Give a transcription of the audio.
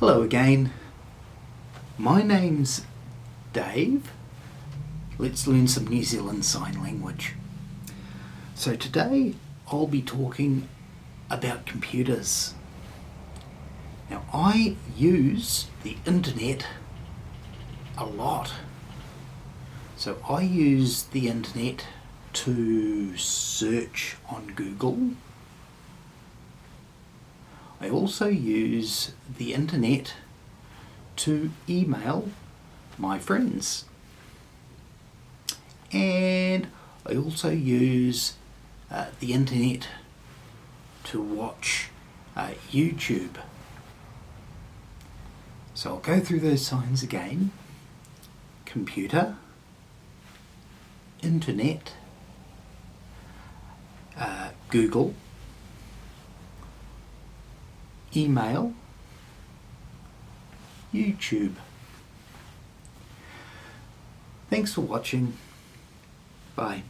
Hello again. My name's Dave. Let's learn some New Zealand Sign Language. So today I'll be talking about computers. Now I use the internet a lot. So I use the internet to search on Google. I also use the internet to email my friends. And I also use the internet to watch YouTube. So I'll go through those signs again. Computer, internet, Google, email, YouTube. Thanks for watching. Bye.